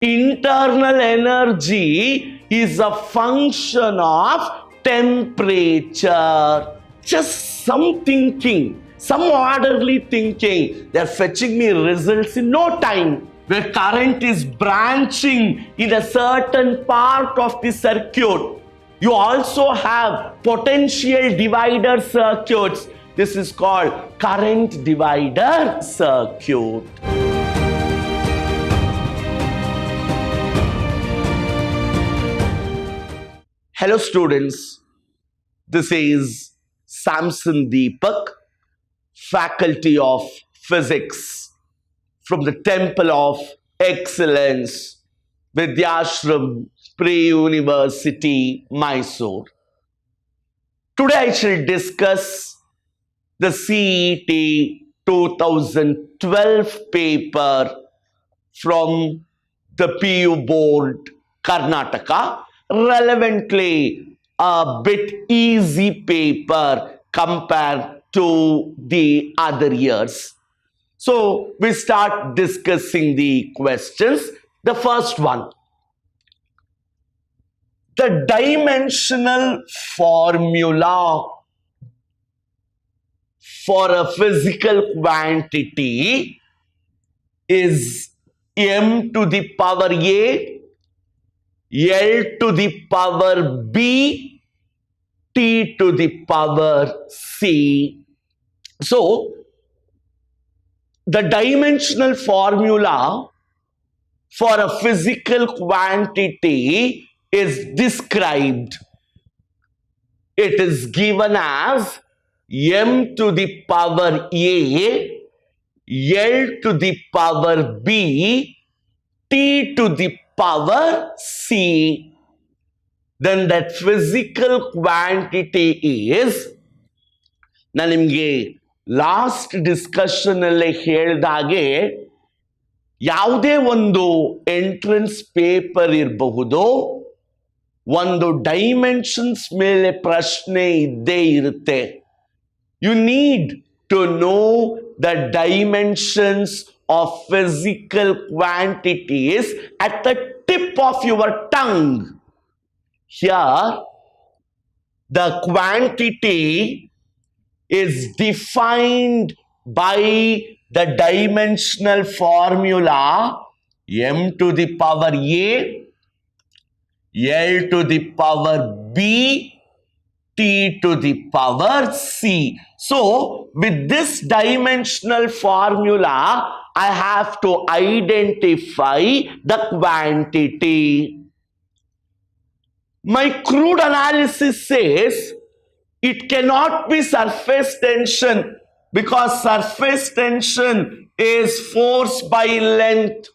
Internal energy is a function of temperature. Just some thinking, some orderly thinking. They're fetching me results in no time. Where current is branching in a certain part of the circuit. You also have potential divider circuits. This is called current divider circuit. Hello students, this is Samson Deepak, Faculty of Physics from the Temple of Excellence, Vidyashram Pre-University, Mysore. Today I shall discuss the CET 2012 paper from the PU Board, Karnataka. Relevantly a bit easy paper compared to the other years. So we start discussing the questions. The first one, the dimensional formula for a physical quantity is m to the power a, L to the power B, T to the power C. So, the dimensional formula for a physical quantity is described. It is given as m to the power A, L to the power B, T to the power C. Then that physical quantity is, ನಾನು ನಿಮಗೆ last discussion ಅಲ್ಲೇ ಹೇಳಿದಾಗೆ ಯಾವುದೇ ಒಂದು entrance paper ಇರಬಹುದು, ಒಂದು dimensions ಮೇಲೆ ಪ್ರಶ್ನೆ ಇದ್ದೇ ಇರುತ್ತೆ. You need to know the dimensions of physical quantities at the tip of your tongue. Here, the quantity is defined by the dimensional formula m to the power a, L to the power b, T to the power C. So, with this dimensional formula, I have to identify the quantity. My crude analysis says it cannot be surface tension because surface tension is force by length.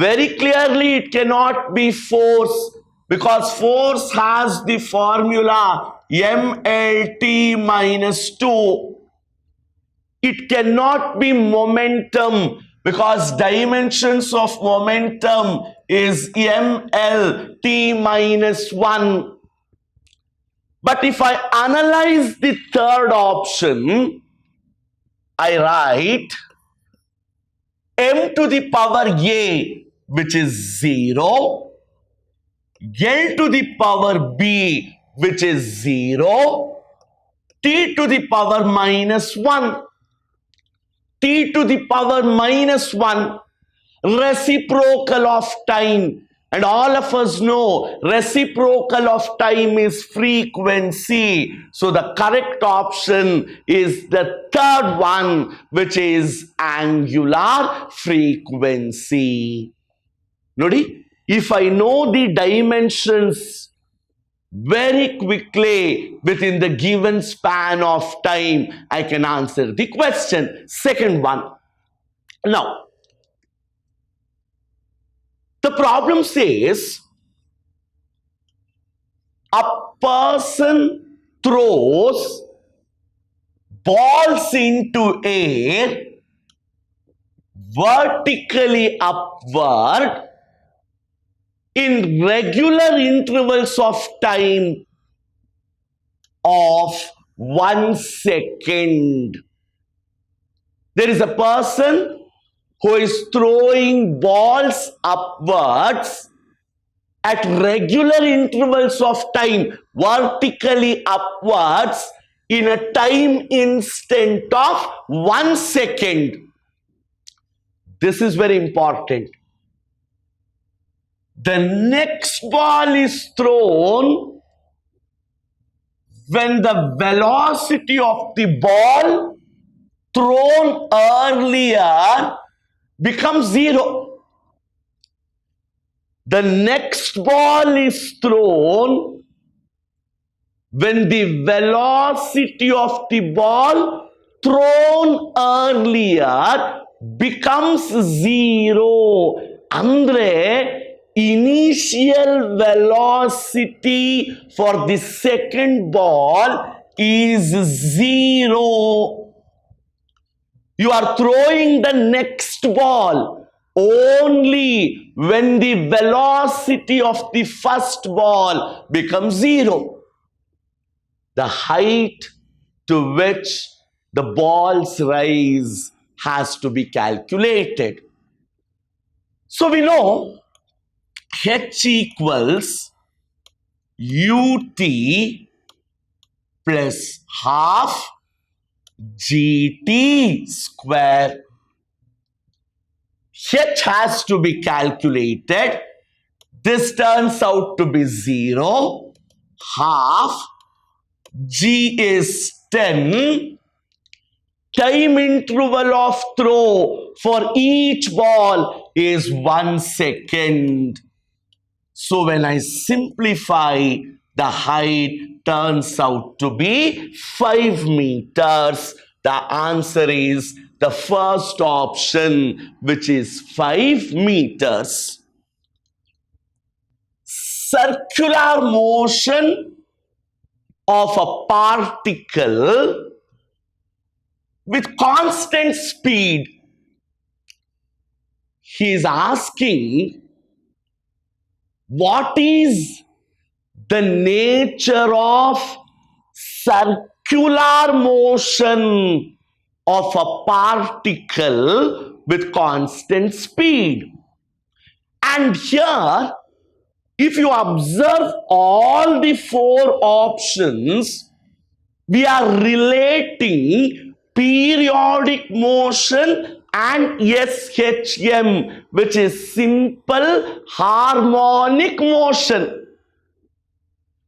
Very clearly, it cannot be force because force has the formula mLT minus 2. It cannot be momentum because dimensions of momentum is mLT minus 1. But if I analyze the third option, I write m to the power a, which is 0, L to the power b, which is 0, T to the power minus 1. T to the power minus 1, reciprocal of time. And all of us know reciprocal of time is frequency. So the correct option is the third one, which is angular frequency. Nodi, if I know the dimensions very quickly within the given span of time, I can answer the question. Second one. Now, the problem says a person throws balls into air vertically upward in regular intervals of time of 1 second. There is a person who is throwing balls upwards at regular intervals of time, vertically upwards, in a time instant of 1 second. This is very important. The next ball is thrown when the velocity of the ball thrown earlier becomes 0. The next ball is thrown when the velocity of the ball thrown earlier becomes 0. Andre, initial velocity for the second ball is 0. You are throwing the next ball only when the velocity of the first ball becomes 0. The height to which the balls rise has to be calculated. So we know h equals ut plus half gt square. H has to be calculated. This turns out to be 0. Half. G is 10. Time interval of throw for each ball is 1 second. So when I simplify, the height turns out to be 5 meters. The answer is the first option, which is 5 meters. Circular motion of a particle with constant speed. He is asking, what is the nature of circular motion of a particle with constant speed? And here, if you observe all the 4 options, we are relating periodic motion and SHM, which is simple harmonic motion.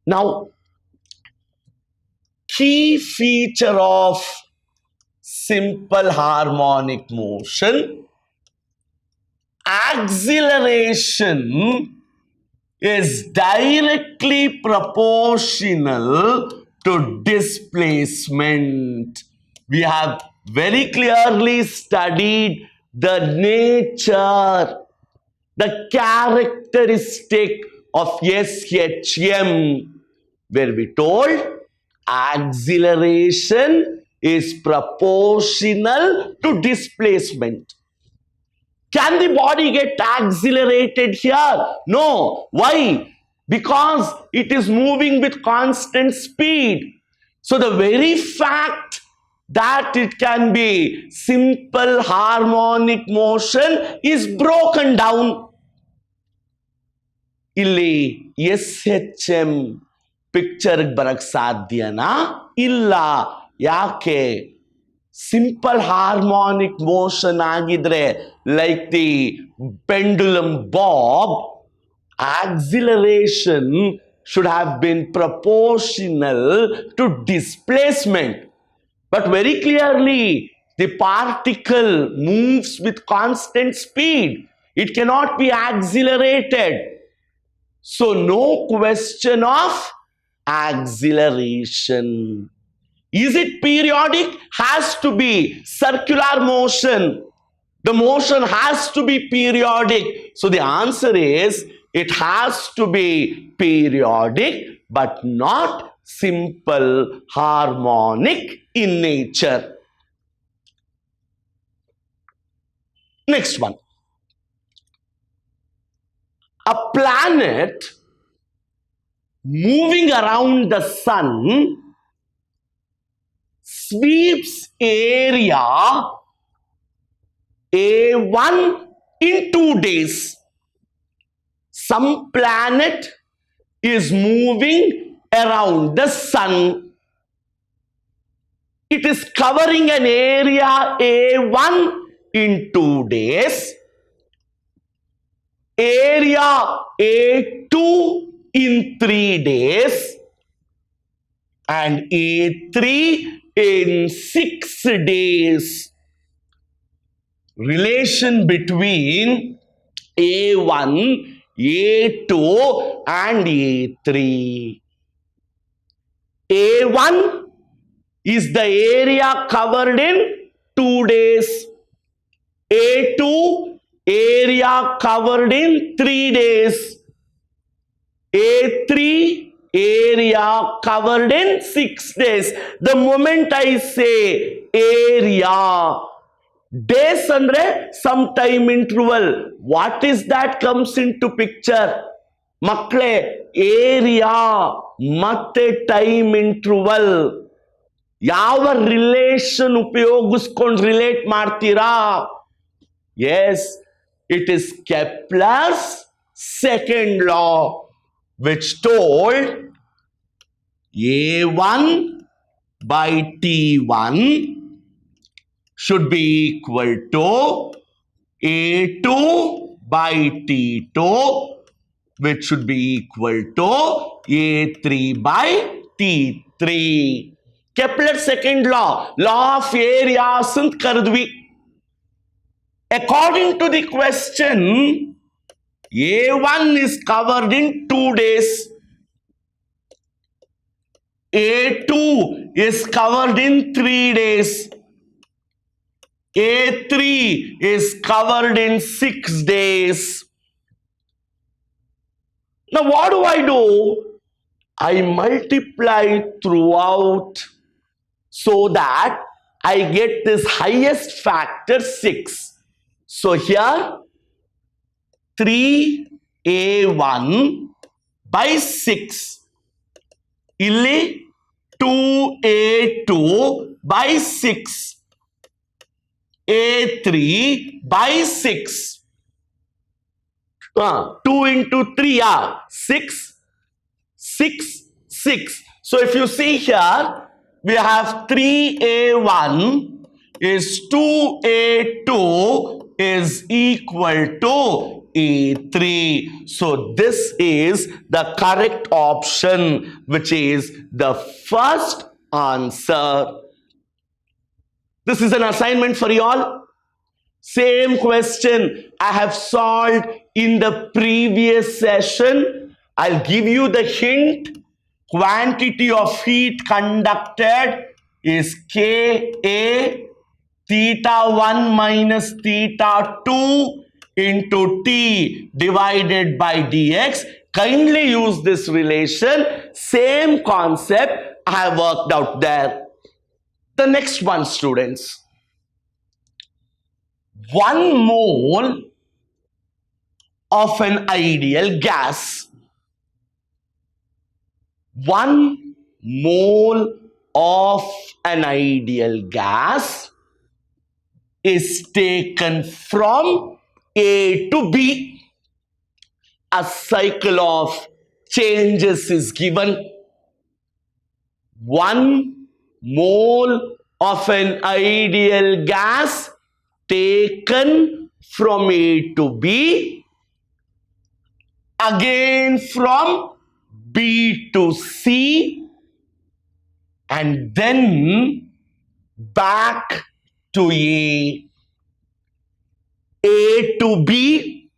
Now, key feature of simple harmonic motion, acceleration is directly proportional to displacement. We have very clearly studied the nature, the characteristic of SHM, where we told acceleration is proportional to displacement. Can the body get accelerated here? No. Why? Because it is moving with constant speed. So the very fact that it can be simple harmonic motion is broken down. Illi SHM picture barak sadhyana illa. Yake? Simple harmonic motion agidre, like the pendulum bob, acceleration should have been proportional to displacement. But very clearly, the particle moves with constant speed. It cannot be accelerated. So no question of acceleration. Is it periodic? Has to be. Circular motion. The motion has to be periodic. So the answer is, it has to be periodic, but not simple harmonic in nature. Next one. A planet moving around the sun sweeps area A1 in 2 days. Some planet is moving around the sun. It is covering an area A1 in 2 days, area A2 in 3 days, and A3 in 6 days. Relation between A1, A2 and A3. A1 is the area covered in 2 days. A2 area covered in 3 days. A3 area covered in 6 days. The moment I say area, days andre some time interval, what is that comes into picture? Makle, area ಮತ್ತೆ time interval. ಯಾವ relation ಉಪಯೋಗಿಸ್ಕೊಂಡು relate ಮಾಡ್ತೀರಾ? Yes, it is Kepler's second law, which told A1 by T1 should be equal to A2 by T2, which should be equal to A3 by T3. Kepler's second law, law of areas ಅಂತ ಕರೆದ್ವಿ. According to the question, A1 is covered in 2 days. A2 is covered in 3 days. A3 is covered in 6 days. Now what do? I multiply throughout so that I get this highest factor 6. So here 3A1 by 6. Illi 2A2 by 6. A3 by 6. 2 into 3 6. 6, 6. So if you see here, we have 3A1 is 2A2 is equal to A3. So this is the correct option, which is the first answer. This is an assignment for you all. Same question I have solved in the previous session. I'll give you the hint. Quantity of heat conducted is Ka theta 1 minus theta 2 into T divided by dx. Kindly use this relation. Same concept I have worked out there. The next one, students. 1 mole of an ideal gas. 1 mole of an ideal gas is taken from A to B. A cycle of changes is given. 1 mole of an ideal gas taken from A to B, again from B to C, and then back to A. A to B,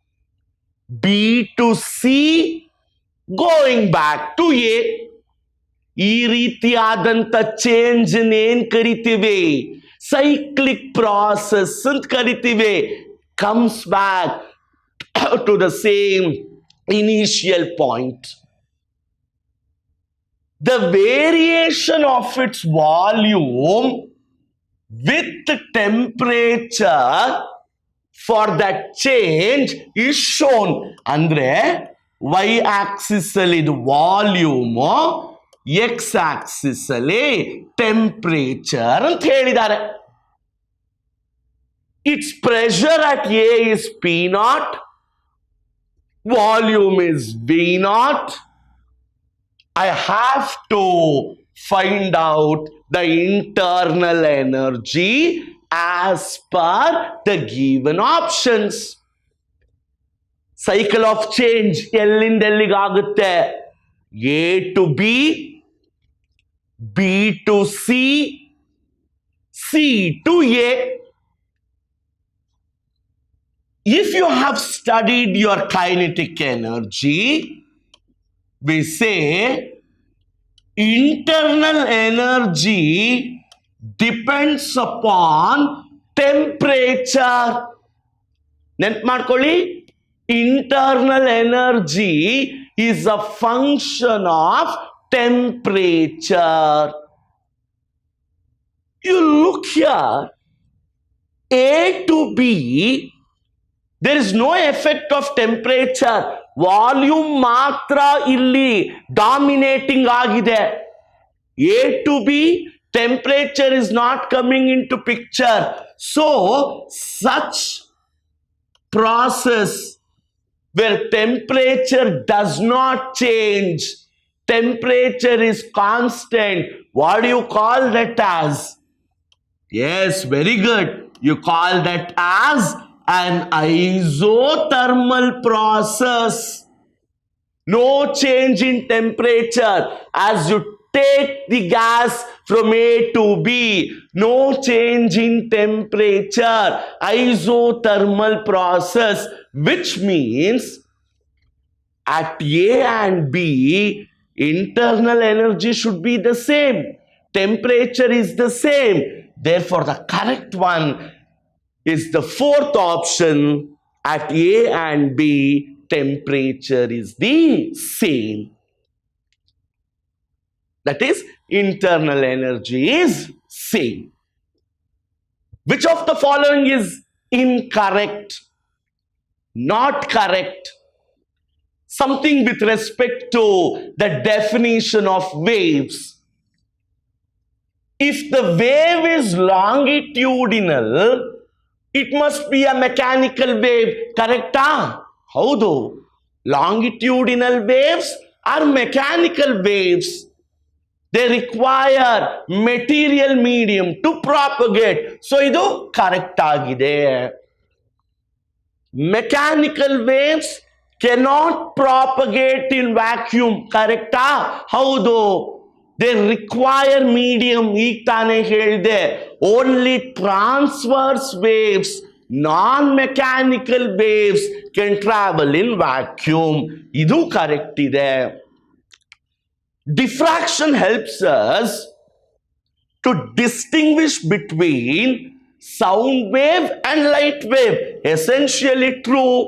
B to C, going back to A. ಈ ರೀತಿಯಾದಂಥ change ಏನ್ ಕರಿತೀವಿ? Cyclic process ಅಂತ ಕರಿತೀವಿ. Comes back to the same initial point. The variation of its volume with temperature for that change is shown. Andre y axis ಅಲ್ಲಿ ಇದು volume, X Axis ಅಲ್ಲಿ temperature ಅಂತ ಹೇಳಿದ್ದಾರೆ. its pressure at A is P naught, volume is V naught. I have to find out the internal energy as per the given options. Cycle of change ಎಲ್ಲಿಂದ ಎಲ್ಲಿಗಾಗುತ್ತೆ? A to B, B to C, C to A. If you have studied your kinetic energy, we say internal energy depends upon temperature. ನೆನ್ಪು ಮಾಡ್ಕೊಳ್ಳಿ, internal energy is a function of temperature. You look here, A to B, there is no effect of temperature. Volume matra illi dominating agide. A to B, temperature is not coming into picture. So such process where temperature does not change, temperature is constant, what do you call that as? Yes, very good. You call that as an isothermal process. No change in temperature as you take the gas from A to B. No change in temperature. Isothermal process, which means at A and B, internal energy should be the same. Temperature is the same. Therefore, the correct one is the fourth option. At A and B, temperature is the same. That is, internal energy is same. Which of the following is incorrect? Not correct. Something with respect to the definition of waves. If the wave is longitudinal, it must be a mechanical wave. Correcta? Haudu. Longitudinal waves are mechanical waves. They require material medium to propagate. So, idu correct agide. Mechanical waves cannot propagate in vacuum. Correcta? Haudu. They require medium. ಈಗ ತಾನೇ ಹೇಳಿದೆ, only transverse waves, non-mechanical waves can travel in vacuum. ಇದು correct ಇದೆ. Diffraction helps us to distinguish between sound wave and light wave. Essentially true.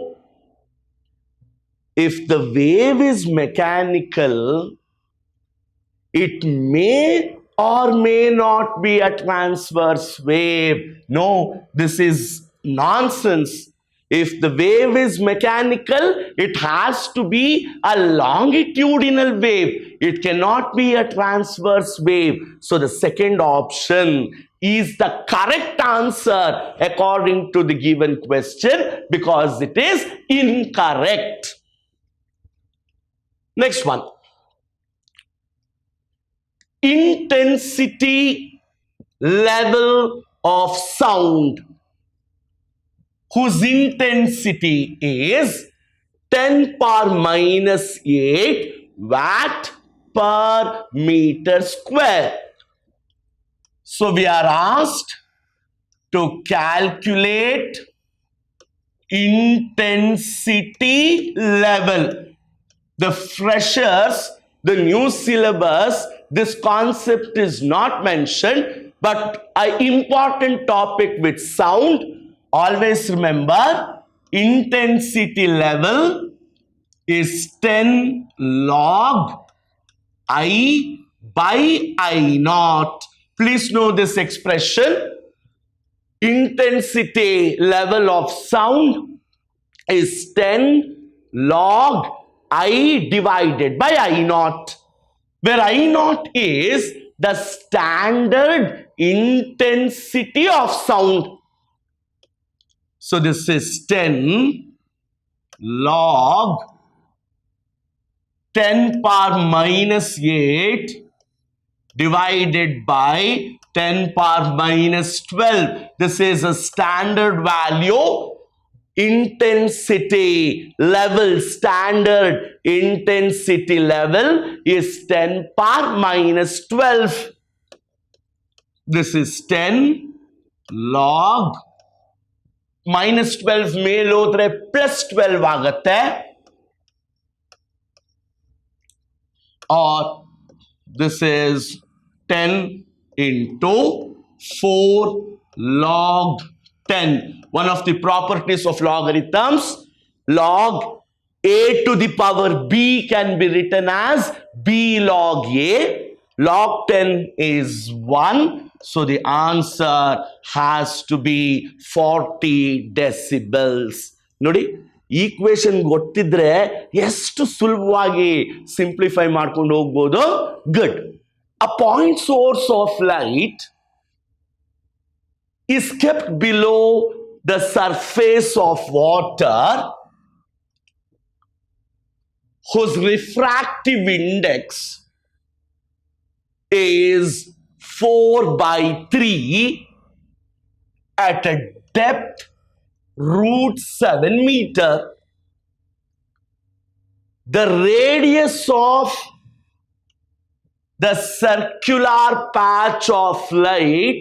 If the wave is mechanical, it may or may not be a transverse wave. No, this is nonsense. If the wave is mechanical, it has to be a longitudinal wave. It cannot be a transverse wave. So the second option is the correct answer according to the given question, because it is incorrect. Next one. Intensity level of sound, whose intensity is 10 power minus 8 watt per meter square. So we are asked to calculate intensity level. The freshers, the new syllabus, this concept is not mentioned, but an important topic with sound. Always remember, intensity level is 10 log I by I naught. Please know this expression. Intensity level of sound is 10 log I divided by I naught, where I naught is the standard intensity of sound. So this is 10 log 10 power minus 8 divided by 10 power minus 12. This is a standard value intensity level. Standard intensity level is 10 power minus 12. This is 10 log minus 12 ಮೇಲೆ ಹೋದ್ರೆ plus 12 ಆಗುತ್ತೆ, or this is 10 into 4 log 10. One of the properties of logarithms, log a to the power b can be written as b log a. Log 10 is 1, so the answer has to be 40 decibels. ನೋಡಿ, equation ಗೊತ್ತಿದ್ರೆ ಎಷ್ಟು ಸುಲಭವಾಗಿ simplify ಮಾಡ್ಕೊಂಡು ಹೋಗ್ಬೋದು. Good. A point source of light is kept below the surface of water whose refractive index is 4/3 at a depth √7 meter. The radius of the circular patch of light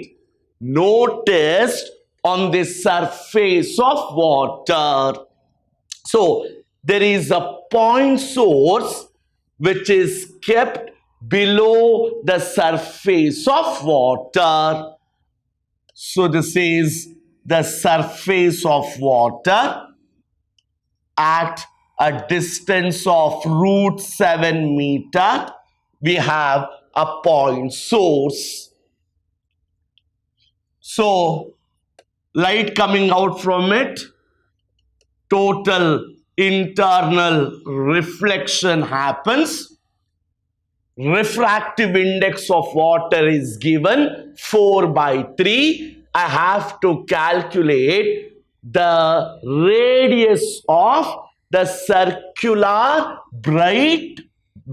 noticed on the surface of water. So there is a point source which is kept below the surface of water. So this is the surface of water at a distance of √7 meter. We have a point source. So light coming out from it, total internal reflection happens. Refractive index of water is given 4/3. I have to calculate the radius of the circular bright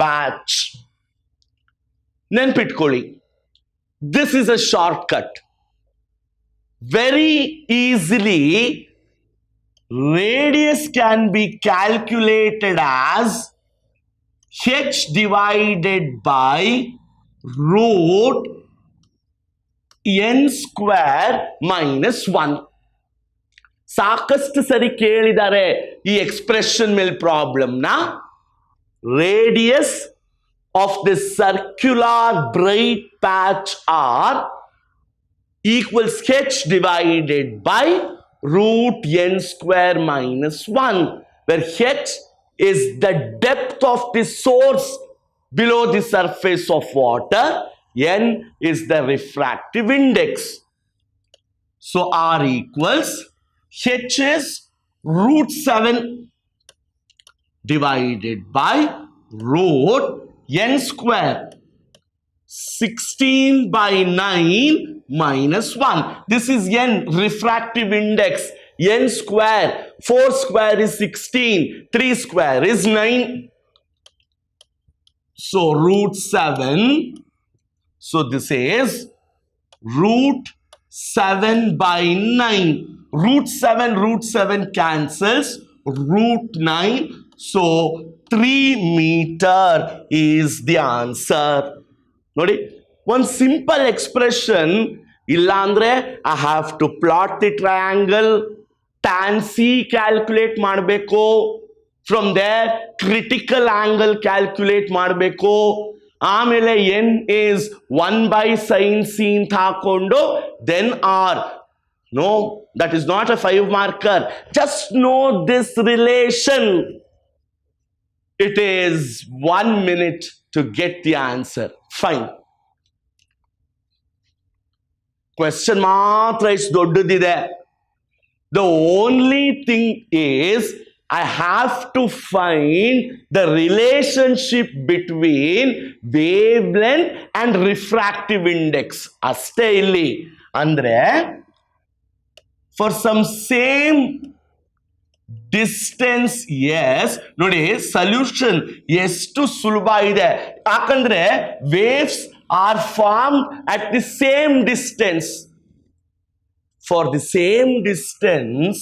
patch. ನೆನ್ಪಿಟ್ಕೊಳ್ಳಿ, this is a shortcut. Very easily radius can be calculated as h divided by root n square minus 1. ಸಾಕಷ್ಟು ಸರಿ ಕೇಳಿದ್ದಾರೆ ಈ expression ಮೇಲೆ ಪ್ರಾಬ್ಲಮ್ನ. Radius of the circular bright patch R equals h divided by √n square minus 1, where h is the depth of the source below the surface of water, n is the refractive index. So R equals h is √7 divided by root n square 16/9 minus 1. This is n, refractive index. N square, 4 square is 16, 3 square is 9. So √7. So this is √7/9. √7 cancels. √9. So 3 meter is the answer. ನೋಡಿ, one simple expression ಇಲ್ಲ ಅಂದ್ರೆ I have to plot the triangle, tan C calculate ಮಾಡಬೇಕು, from there critical angle calculate ಮಾಡಬೇಕು, ಆಮೇಲೆ n is 1/sin C ಅಂತ ಹಾಕೊಂಡು then R. No, that is not a 5 marker. Just know this relation. It is 1 minute to get the answer. Fine. Question ಮಾತ್ರ ಇಷ್ಟು ದೊಡ್ಡದಿದೆ. The only thing is I have to find the relationship between wavelength and refractive index. ಅಷ್ಟೇ ಇಲ್ಲಿ. ಅಂದ್ರೆ for some same distance S ನೋಡಿ solution ಎಷ್ಟು ಸುಲಭ ಇದೆ ಯಾಕಂದ್ರೆ waves are form at the same distance for the same distance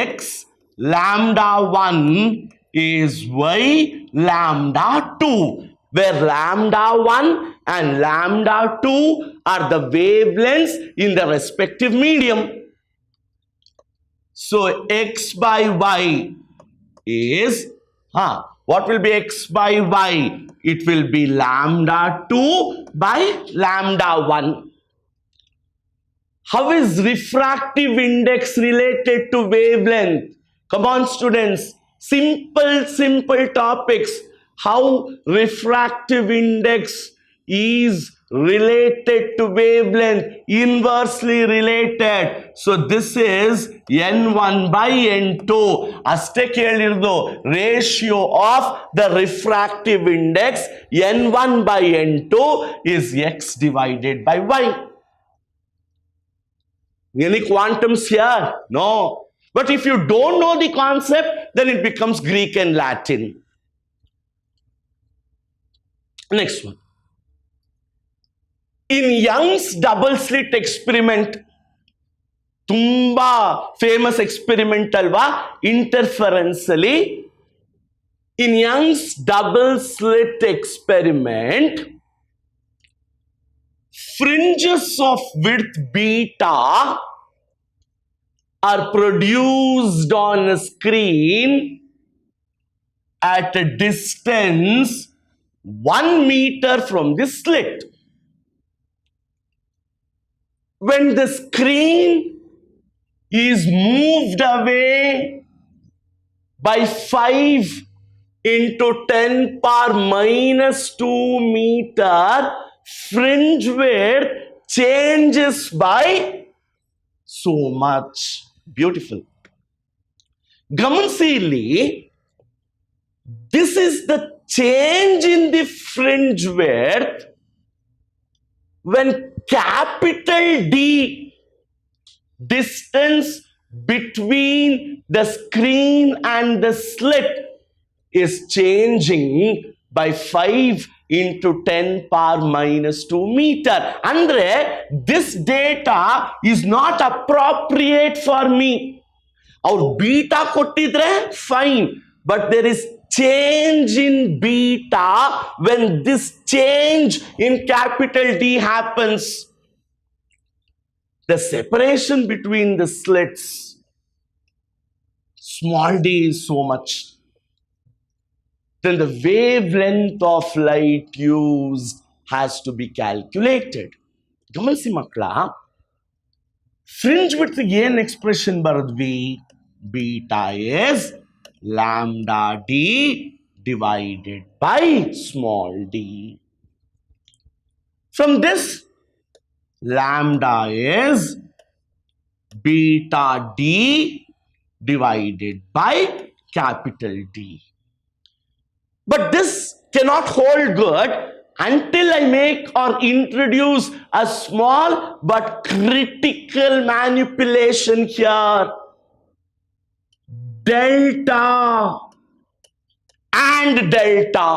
x lambda 1 is y lambda 2 where lambda 1 and lambda 2 are the wavelengths in the respective medium. So x by y is what will be x by y? It will be lambda 2 by lambda 1. How is refractive index related to wavelength? Come on students, simple topics. How refractive index is related to wavelength, inversely related. So this is n1 by n2. ಅಷ್ಟೇ ಕೇಳಿರೋದು ratio of the refractive index n1 by n2 is x divided by y. Any quantums here? No. But if you don't know the concept, then it becomes Greek and Latin. Next one. In Young's double slit experiment, tumba famous experiment alva, interferentially. In Young's double slit experiment, fringes of width beta are produced on a screen at a distance 1 meter from the slit. When the screen is moved away by 5 into 10 power minus 2 meter, fringe width changes by so much. Beautiful. Gamansi, this is the change in the fringe width when capital D, distance between the screen and the slit, is changing by 5 into 10 power minus 2 meter. Andre, this data is not appropriate for me. Our beta kottidre fine, but there is change in beta when this change in capital D happens. The separation between the slits, small d, is so much. Then the wavelength of light used has to be calculated. Gamansi makla, fringe width gain expression baradvi, beta is lambda d divided by small d. From this, lambda is beta d divided by capital D. But this cannot hold good until I make or introduce a small but critical manipulation here. Delta and delta.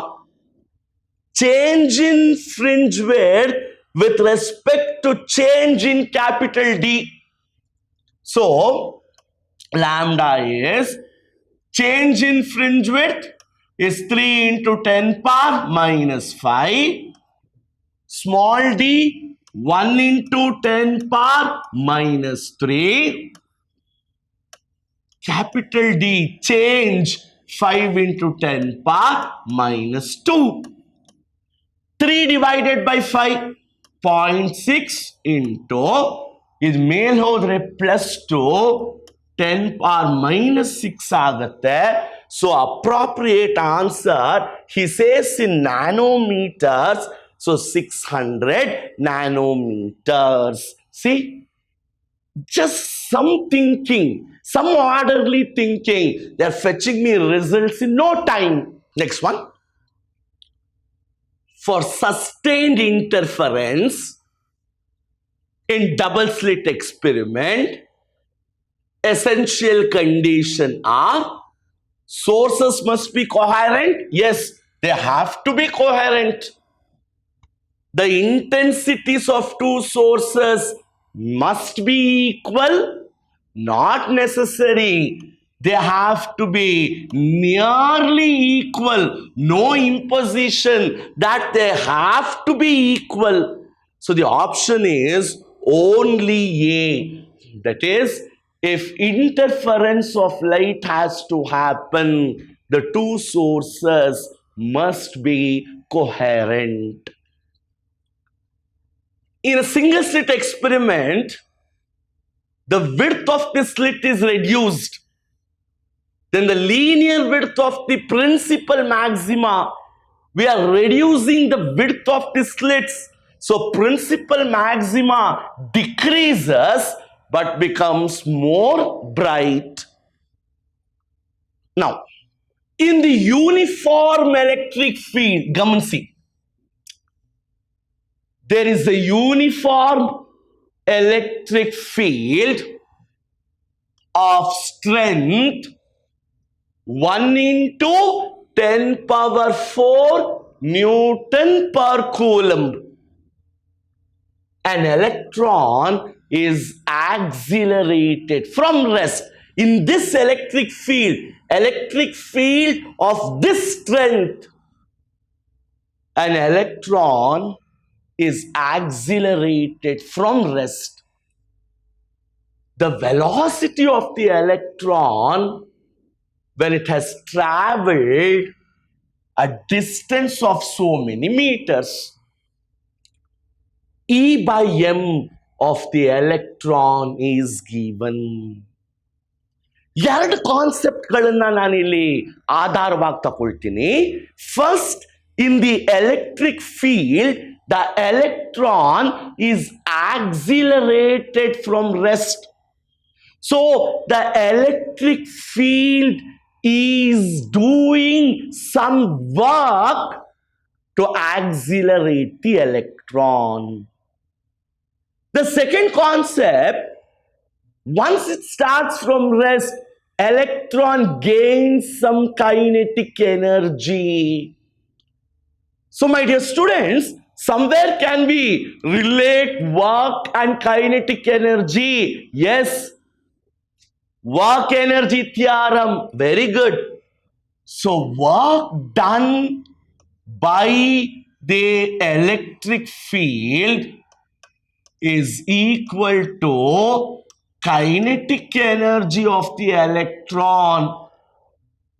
Change in fringe width with respect to change in capital D. So, lambda is change in fringe width is 3 into 10 power minus 5. Small d, 1 into 10 power minus 3. Capital D, change 5 into 10 power minus 2. 3 divided by 5, 0.6 into, ಇದು ಮೇಲ್ ಹೋದ್ರೆ plus 2, 10 power minus 6 ಆಗುತ್ತೆ. So appropriate answer, he says in nanometers, so 600 nanometers. See, just some thinking, some orderly thinking, they're fetching me results in no time. Next one. For sustained interference in double slit experiment, essential condition are sources must be coherent. Yes, they have to be coherent. The intensities of two sources must be equal. Not necessary. They have to be nearly equal. No imposition that they have to be equal. So the option is only A. That is, if interference of light has to happen, the two sources must be coherent. In a single slit experiment, the width of the slit is reduced. Then the linear width of the principal maxima, we are reducing the width of the slits. So principal maxima decreases but becomes more bright. Now, in the uniform electric field, gamansi, there is a uniform electric field of strength 1 into 10 power 4 Newton per Coulomb. An electron is accelerated from rest. In this electric field of this strength, an electron is accelerated from rest. The velocity of the electron, when it has traveled a distance of so many meters, E by m of the electron is given. ಎರಡು ಕಾನ್ಸೆಪ್ಟ್ಗಳನ್ನ ನಾನಿಲ್ಲಿ ಆಧಾರವಾಗಿ ತಗೊಳ್ತೀನಿ. First, in the electric field, the electron is accelerated from rest. So the electric field is doing some work to accelerate the electron. The second concept, once it starts from rest, electron gains some kinetic energy. So my dear students, somewhere can we relate work and kinetic energy? Yes. Work energy theorem. Very good. So work done by the electric field is equal to kinetic energy of the electron.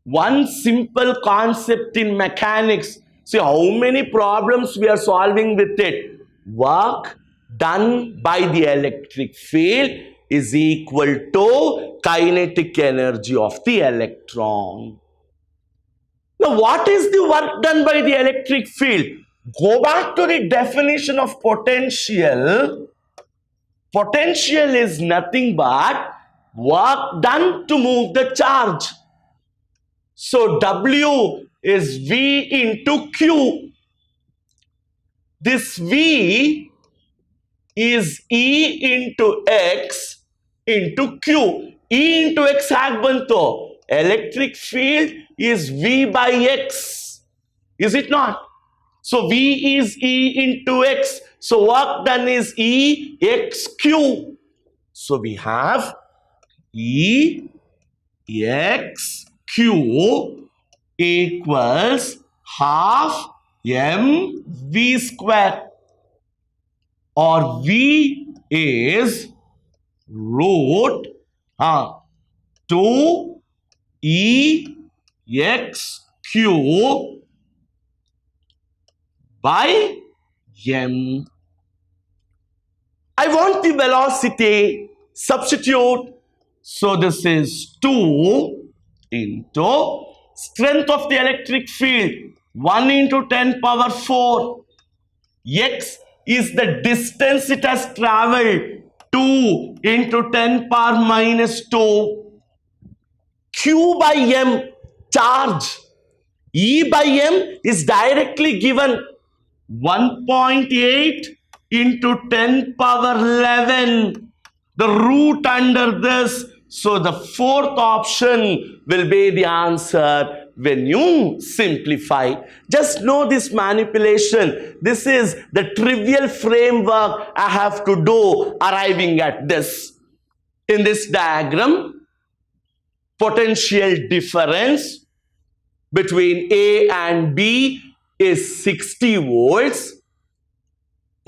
One simple concept in mechanics. See how many problems we are solving with it. Work done by the electric field is equal to kinetic energy of the electron. Now, what is the work done by the electric field? Go back to the definition of potential. Potential is nothing but work done to move the charge. So W is V into Q. This V is E into X into Q. E into X agbanto. Electric field is V by X. Is it not? So V is E into X. So work done is E X Q. So we have E X Q equals half m V square, or V is root 2 E X Q by m. I want the velocity. Substitute. So this is 2 into strength of the electric field 1 into 10 power 4. X is the distance it has traveled, 2 into 10 power minus 2. Q by m, charge. E by m is directly given 1.8 into 10 power 11. The root under this So the fourth option will be the answer when you simplify. Just know this manipulation. This is the trivial framework I have to do arriving at this. In this diagram, potential difference between A and B is 60 volts.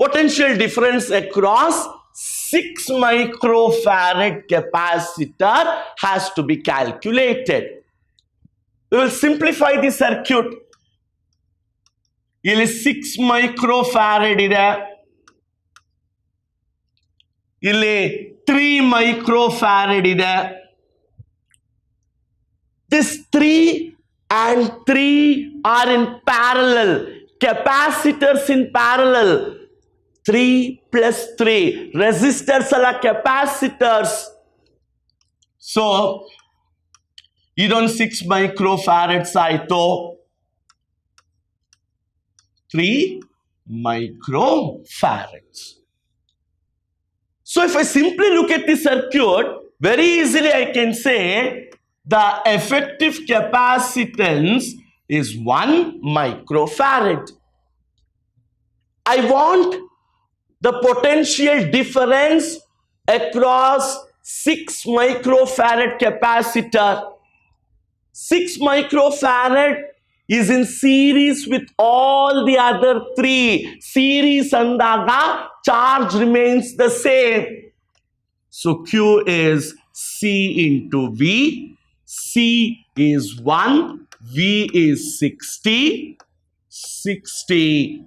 Potential difference across 6 microfarad capacitor has to be calculated. We will simplify the circuit. ಇಲ್ಲಿ 6 microfarad ಇದೆ, ಇಲ್ಲಿ 3 microfarad ಇದೆ. This 3 and 3 are in parallel, capacitors in parallel. 3 plus 3 resistors alla capacitors. So ಇದೊಂದು 6 microfarads ಆಯ್ತು, 3 microfarads. So if I simply look at the circuit, very easily I can say the effective capacitance is 1 microfarad. I want the potential difference across 6 microfarad capacitor. 6 microfarad is in series with all the other 3. Series andaga charge remains the same. So Q is C into V. C is 1, V is 60. 60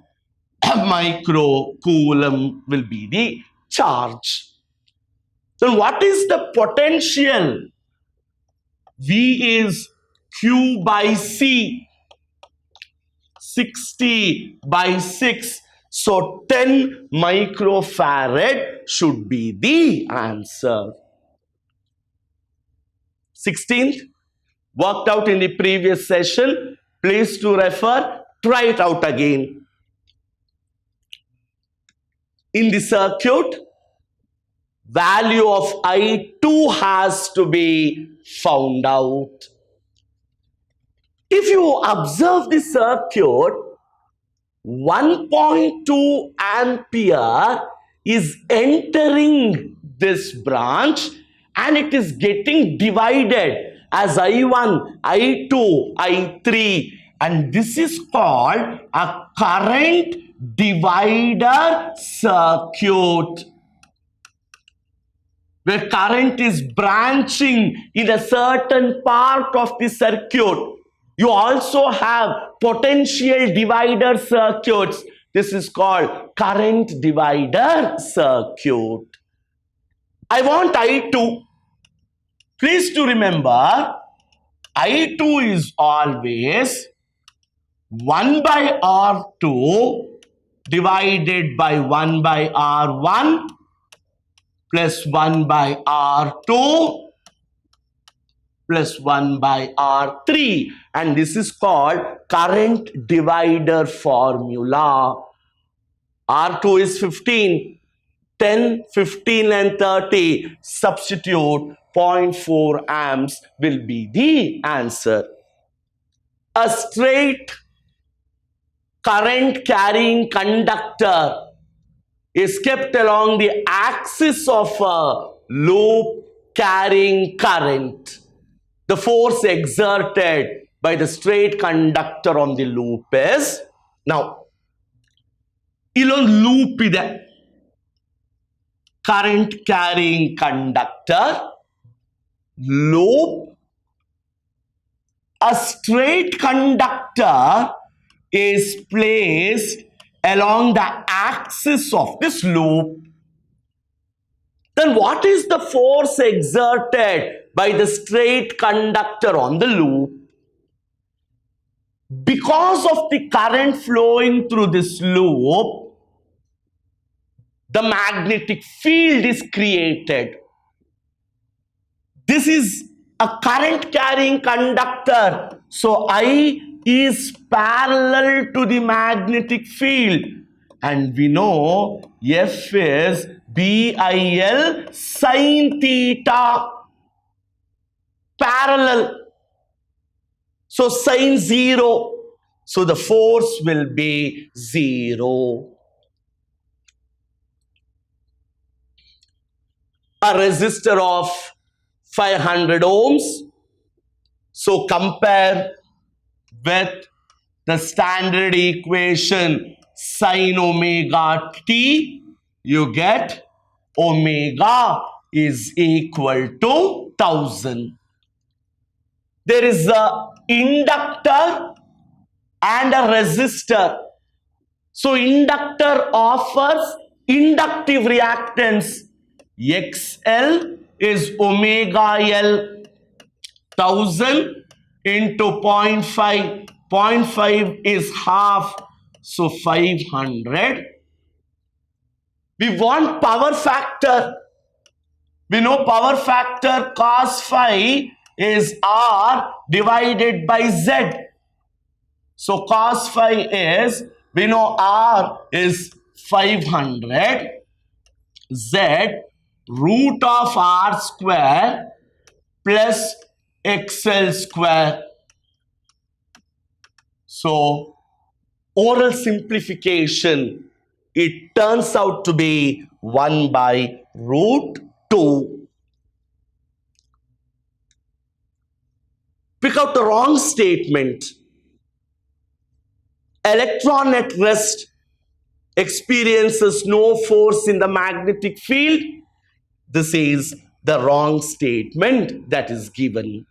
microcoulomb will be the charge. Then what is the potential? V is Q by C. 60 by 6. So 10 microfarad should be the answer. 16th, worked out in the previous session. Please to refer, try it out again. In the circuit, value of I2 has to be found out. If you observe the circuit, 1.2 ampere is entering this branch and it is getting divided as I1, I2, I3, and this is called a current divider circuit, where current is branching in a certain part of the circuit. You also have potential divider circuits. This is called current divider circuit. I want I2. Please to remember, I2 is always 1 by R2 divided by 1 by R1 plus 1 by R2 plus 1 by R3, and this is called current divider formula. R2 is 15, 10, 15 and 30. Substitute 0.4 amps will be the answer. A straight current carrying conductor is kept along the axis of a loop carrying current. The force exerted by the straight conductor on the loop is, now ilon loop ide, current carrying conductor, loop, a straight conductor is placed along the axis of this loop. Then what is the force exerted by the straight conductor on the loop? Because of the current flowing through this loop, the magnetic field is created. This is a current carrying conductor. So I is parallel to the magnetic field. And we know F is BIL sin theta. parallel. So sine 0. So the force will be 0. A resistor of 500 ohms. So compare with the standard equation sine omega t, you get omega is equal to 1000. There is a inductor and a resistor. So inductor offers inductive reactance. XL is omega L, 1000 into 0.5. 0.5 is half, so 500. We want power factor. We know power factor cos phi is R divided by Z. So cos phi is, we know R is 500, Z root of R square plus XL square. So oral simplification, it turns out to be 1 by root 2. Pick out the wrong statement. Electron at rest experiences no force in the magnetic field. This is the wrong statement that is given.